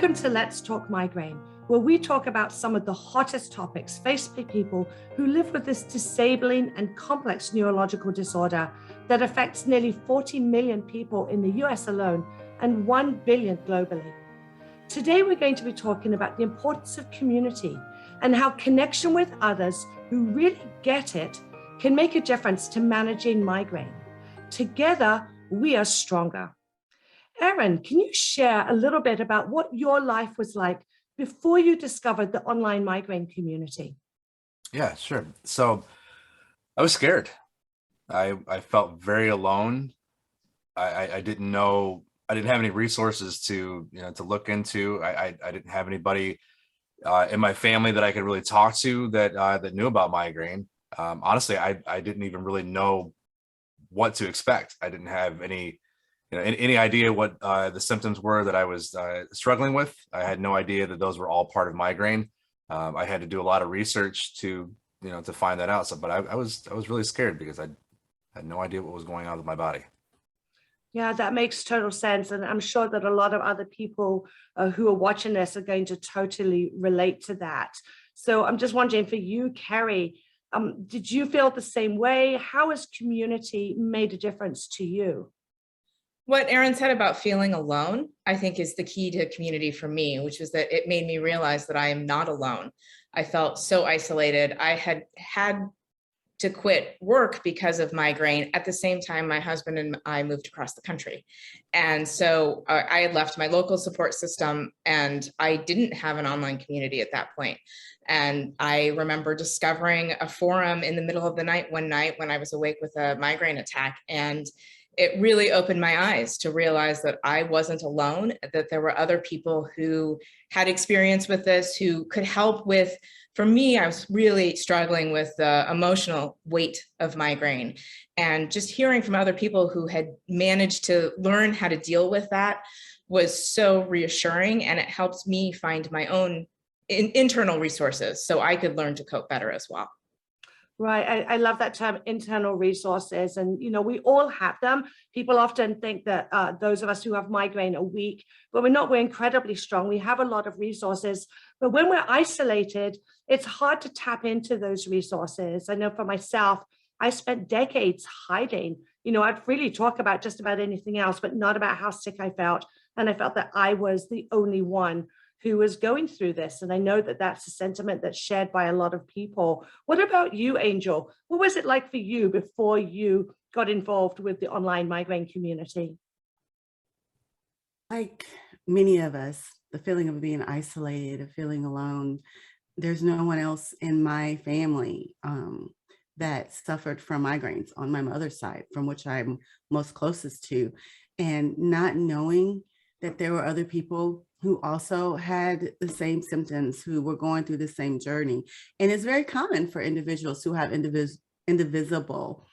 Welcome to Let's Talk Migraine, where we talk about some of the hottest topics faced by people who live with this disabling and complex neurological disorder that affects nearly 40 million people in the US alone and 1 billion globally. Today, we're going to be talking about the importance of community and how connection with others who really get it can make a difference to managing migraine. Together, we are stronger. Erin, can you share a little bit about what your life was like before you discovered the online migraine community? Yeah, sure. So I was scared. I felt very alone. I didn't know, I didn't have any resources to look into. I didn't have anybody in my family that I could really talk to that knew about migraine. Honestly, I didn't even really know what to expect. I didn't have any idea what the symptoms were that I was struggling with. I had no idea that those were all part of migraine. I had to do a lot of research to find that out. So, but I was really scared because I had no idea what was going on with my body. Yeah, that makes total sense. And I'm sure that a lot of other people who are watching this are going to totally relate to that. So I'm just wondering for you, Carrie, did you feel the same way? How has community made a difference to you? What Erin said about feeling alone, I think is the key to community for me, which was that it made me realize that I am not alone. I felt so isolated. I had to quit work because of migraine. At the same time, my husband and I moved across the country. And so I had left my local support system and I didn't have an online community at that point. And I remember discovering a forum in the middle of the night one night when I was awake with a migraine attack. And it really opened my eyes to realize that I wasn't alone, that there were other people who had experience with this, who could help with. For me, I was really struggling with the emotional weight of migraine, and just hearing from other people who had managed to learn how to deal with that was so reassuring, and it helped me find my own internal resources so I could learn to cope better as well. Right. I love that term, internal resources. And, we all have them. People often think that those of us who have migraine are weak, but we're not. We're incredibly strong. We have a lot of resources. But when we're isolated, it's hard to tap into those resources. I know for myself, I spent decades hiding. I'd freely talk about just about anything else, but not about how sick I felt. And I felt that I was the only one who was going through this. And I know that that's a sentiment that's shared by a lot of people. What about you, Angel? What was it like for you before you got involved with the online migraine community? Like many of us, the feeling of being isolated, of feeling alone. There's no one else in my family that suffered from migraines on my mother's side, from which I'm most closest to. And not knowing that there were other people who also had the same symptoms, who were going through the same journey. And it's very common for individuals who have indivisible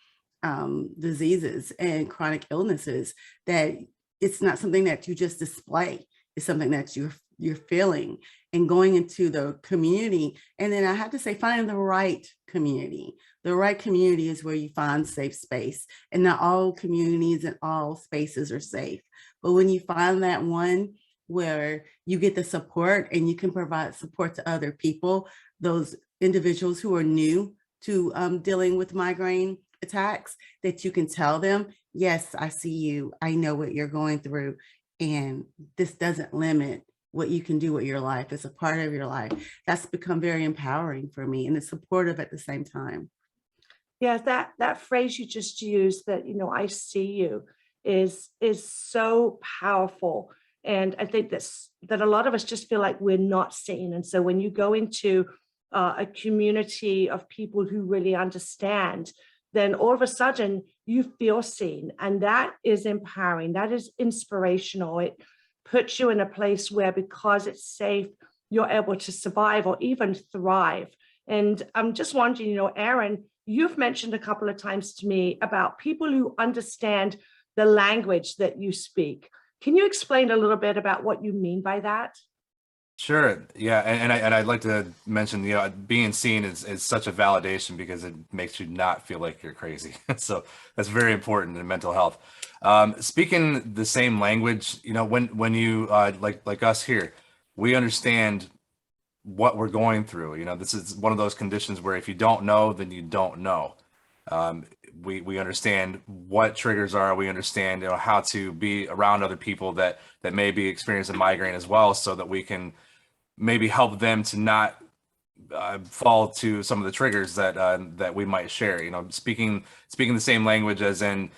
diseases and chronic illnesses, that it's not something that you just display. It's something that you're feeling, and going into the community. And then I have to say, finding the right community. The right community is where you find safe space, and not all communities and all spaces are safe. But when you find that one where you get the support and you can provide support to other people, those individuals who are new to dealing with migraine attacks, that you can tell them, yes, I see you, I know what you're going through, and this doesn't limit what you can do with your life. It's a part of your life. That's become very empowering for me, and it's supportive at the same time. Yeah, that phrase you just used, that I see you, is so powerful. And I think that a lot of us just feel like we're not seen. And so when you go into a community of people who really understand, then all of a sudden you feel seen. And that is empowering. That is inspirational. It puts you in a place where, because it's safe, you're able to survive or even thrive. And I'm just wondering, Erin, you've mentioned a couple of times to me about people who understand the language that you speak. Can you explain a little bit about what you mean by that? Sure. Yeah. And I'd like to mention, being seen is such a validation because it makes you not feel like you're crazy. So that's very important in mental health. Speaking the same language, when you like us here, we understand what we're going through. You know, this is one of those conditions where if you don't know, then you don't know. We understand what triggers are. We understand, you know, how to be around other people that may be experiencing migraine as well, so that we can maybe help them to not fall to some of the triggers that we might share. You know, speaking the same language, as in,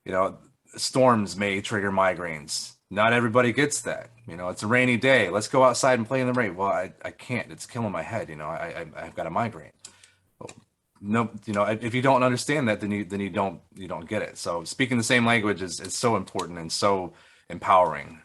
you know, storms may trigger migraines. Not everybody gets that. You know, it's a rainy day, let's go outside and play in the rain. Well, I can't, it's killing my head. You know, I've got a migraine. Well, no, you know, if you don't understand that, then you don't get it. So speaking the same language is so important and so empowering.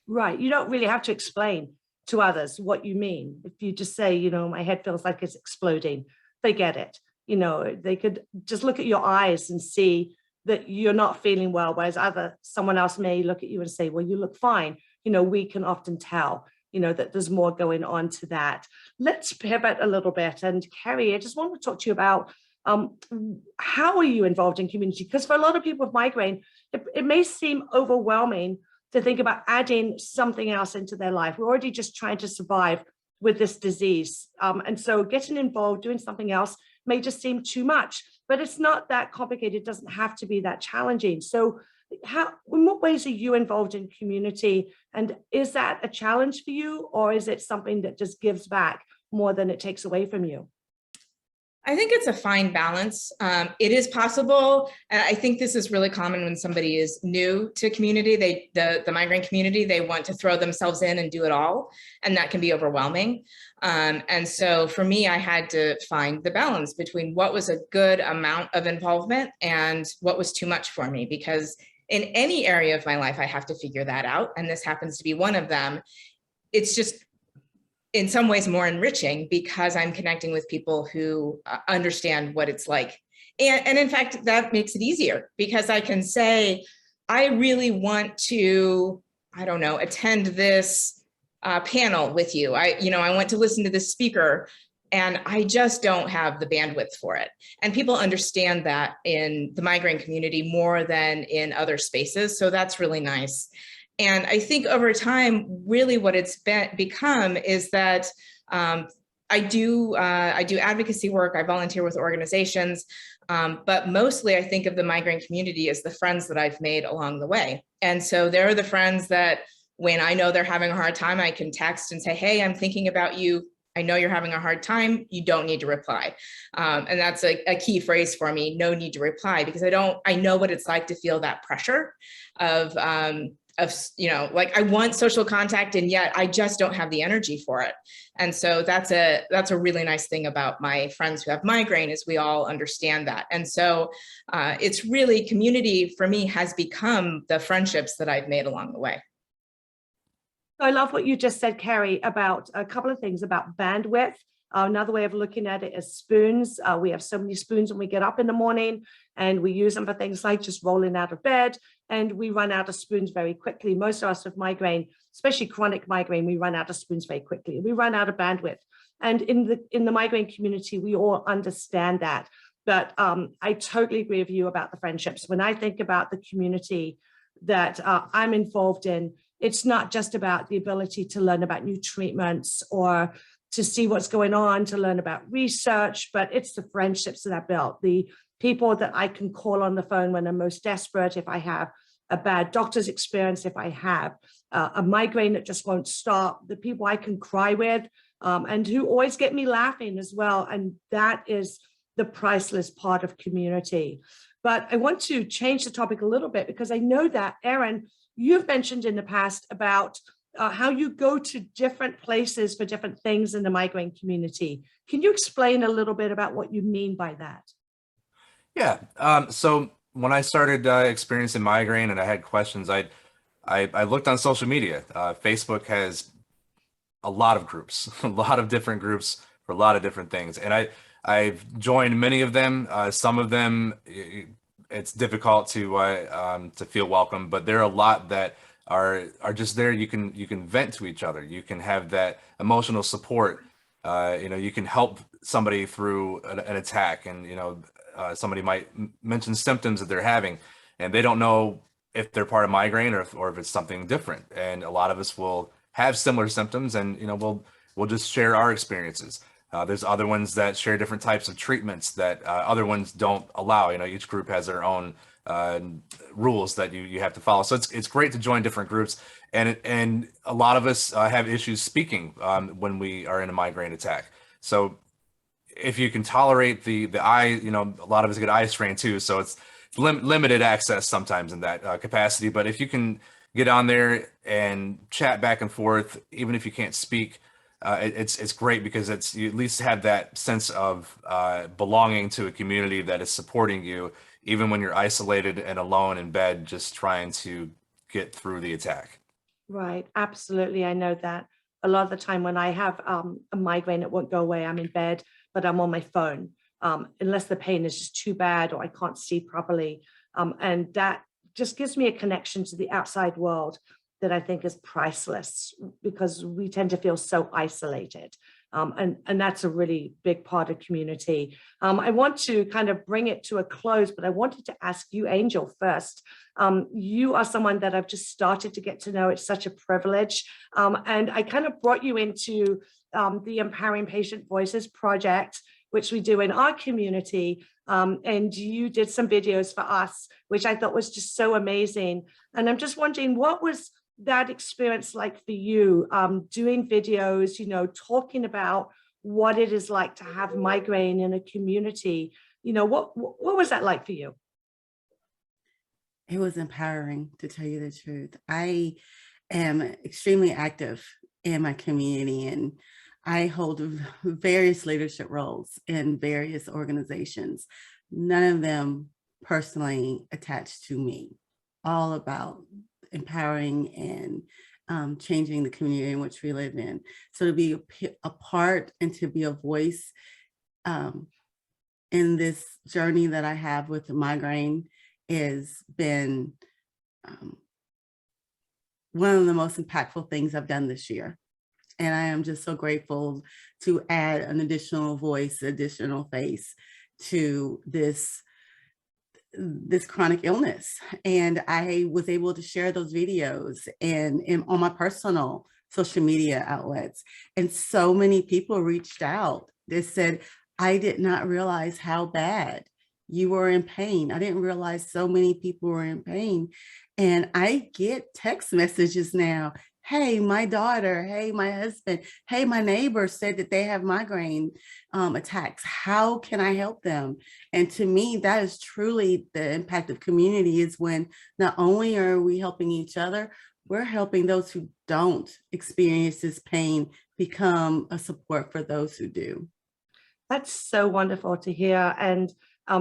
Right. You don't really have to explain to others what you mean. If you just say, you know, my head feels like it's exploding, they get it. You know, they could just look at your eyes and see that you're not feeling well, whereas someone else may look at you and say, well, you look fine. You know, we can often tell, you know, that there's more going on to that. Let's pivot a little bit. And Carrie, I just want to talk to you about how are you involved in community? Because for a lot of people with migraine, it may seem overwhelming to think about adding something else into their life. We're already just trying to survive with this disease. And so getting involved, doing something else may just seem too much, but it's not that complicated. It doesn't have to be that challenging. So in what ways are you involved in community? And is that a challenge for you, or is it something that just gives back more than it takes away from you? I think it's a fine balance. It is possible, and I think this is really common when somebody is new to community, the migraine community, they want to throw themselves in and do it all, and that can be overwhelming. And so for me, I had to find the balance between what was a good amount of involvement and what was too much for me, because in any area of my life, I have to figure that out, and this happens to be one of them. It's just in some ways more enriching because I'm connecting with people who understand what it's like. And in fact, that makes it easier because I can say, I really want to, I don't know, attend this panel with you. I want to listen to this speaker, and I just don't have the bandwidth for it. And people understand that in the migraine community more than in other spaces. So that's really nice. And I think over time, really what it's become is that I do advocacy work, I volunteer with organizations, but mostly I think of the migraine community as the friends that I've made along the way. And so there are the friends that when I know they're having a hard time, I can text and say, hey, I'm thinking about you. I know you're having a hard time. You don't need to reply. And that's a key phrase for me, no need to reply, because I know what it's like to feel that pressure of like I want social contact and yet I just don't have the energy for it. And so that's a really nice thing about my friends who have migraine is we all understand that. And so it's really community for me has become the friendships that I've made along the way. I love what you just said, Carrie, about a couple of things about bandwidth. Another way of looking at it is spoons. We have so many spoons when we get up in the morning, and we use them for things like just rolling out of bed, and we run out of spoons very quickly. Most of us with migraine, especially chronic migraine, we run out of spoons very quickly. We run out of bandwidth. And in the migraine community, we all understand that. But I totally agree with you about the friendships. When I think about the community that I'm involved in, it's not just about the ability to learn about new treatments or to see what's going on, to learn about research, but it's the friendships that I built, the people that I can call on the phone when I'm most desperate, if I have a bad doctor's experience, if I have a migraine that just won't stop, the people I can cry with, and who always get me laughing as well. And that is the priceless part of community. But I want to change the topic a little bit because I know that, Erin, you've mentioned in the past about how you go to different places for different things in the migraine community. Can you explain a little bit about what you mean by that? Yeah. So when I started experiencing migraine and I had questions, I looked on social media. Facebook has a lot of groups, a lot of different groups for a lot of different things. And I've joined many of them. Some of them, it's difficult to feel welcome, but there are a lot that are just there. You can vent to each other. You can have that emotional support. You can help somebody through an attack, and somebody might mention symptoms that they're having, and they don't know if they're part of migraine or if it's something different. And a lot of us will have similar symptoms, and we'll just share our experiences. There's other ones that share different types of treatments that other ones don't allow. Each group has their own rules that you have to follow. So it's great to join different groups, and a lot of us have issues speaking when we are in a migraine attack. So if you can tolerate the eye, a lot of us get eye strain too. So it's limited access sometimes in that capacity. But if you can get on there and chat back and forth, even if you can't speak, it's great, because you at least have that sense of belonging to a community that is supporting you, even when you're isolated and alone in bed, just trying to get through the attack. Right, absolutely. I know that a lot of the time when I have a migraine, it won't go away. I'm in bed, but I'm on my phone, unless the pain is just too bad or I can't see properly. And that just gives me a connection to the outside world that I think is priceless, because we tend to feel so isolated. And that's a really big part of community. I want to kind of bring it to a close, but I wanted to ask you, Angel, first. You are someone that I've just started to get to know. It's such a privilege. And I kind of brought you into the Empowering Patient Voices project, which we do in our community. And you did some videos for us, which I thought was just so amazing. And I'm just wondering, what was that experience like for you, doing videos, talking about what it is like to have migraine in a community? What was that like for you? It was empowering, to tell you the truth. I am extremely active in my community, and I hold various leadership roles in various organizations, none of them personally attached to me, all about empowering and changing the community in which we live in. So to be a part and to be a voice in this journey that I have with the migraine has been one of the most impactful things I've done this year. And I am just so grateful to add an additional voice, additional face to this chronic illness. And I was able to share those videos and on my personal social media outlets. And so many people reached out. They said, I did not realize how bad you were in pain. I didn't realize so many people were in pain. And I get text messages now. Hey, my daughter, hey, my husband, hey, my neighbor said that they have migraine attacks. How can I help them? And to me, that is truly the impact of community, is when not only are we helping each other, we're helping those who don't experience this pain become a support for those who do. That's so wonderful to hear. And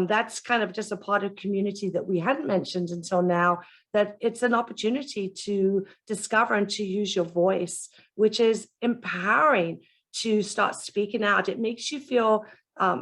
that's kind of just a part of community that we hadn't mentioned until now, that it's an opportunity to discover and to use your voice, which is empowering to start speaking out. It makes you feel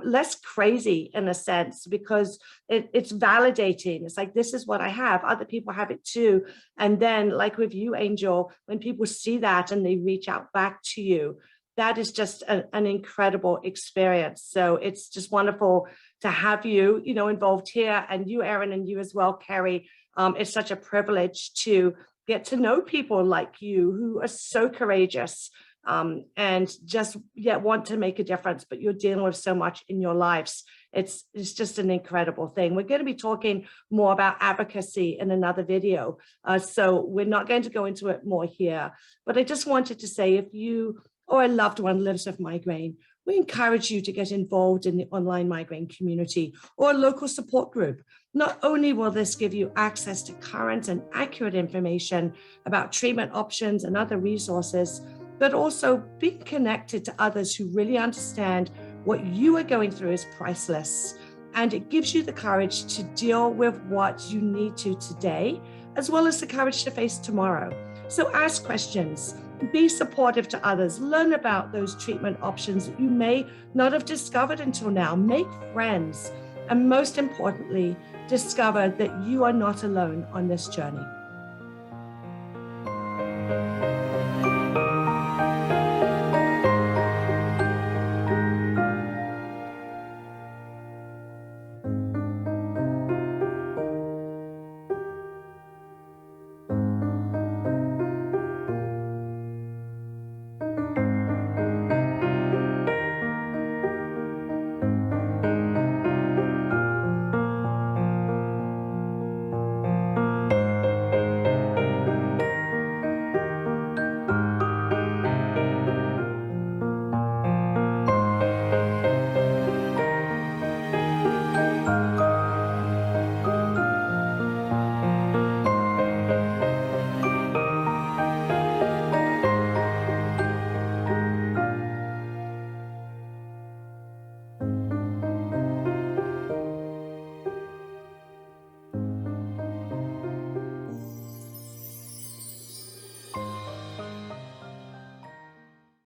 less crazy in a sense, because it's validating. It's like, this is what I have. Other people have it too. And then, like with you, Angel, when people see that and they reach out back to you, that is just an incredible experience. So it's just wonderful to have you, involved here, and you, Erin, and you as well, Carrie. It's such a privilege to get to know people like you who are so courageous and just want to make a difference, but you're dealing with so much in your lives. It's just an incredible thing. We're going to be talking more about advocacy in another video. So we're not going to go into it more here, but I just wanted to say, if you or a loved one lives with migraine, we encourage you to get involved in the online migraine community or a local support group. Not only will this give you access to current and accurate information about treatment options and other resources, but also being connected to others who really understand what you are going through is priceless. And it gives you the courage to deal with what you need to today, as well as the courage to face tomorrow. So ask questions, be supportive to others, learn about those treatment options that you may not have discovered until now, make friends, and most importantly, discover that you are not alone on this journey.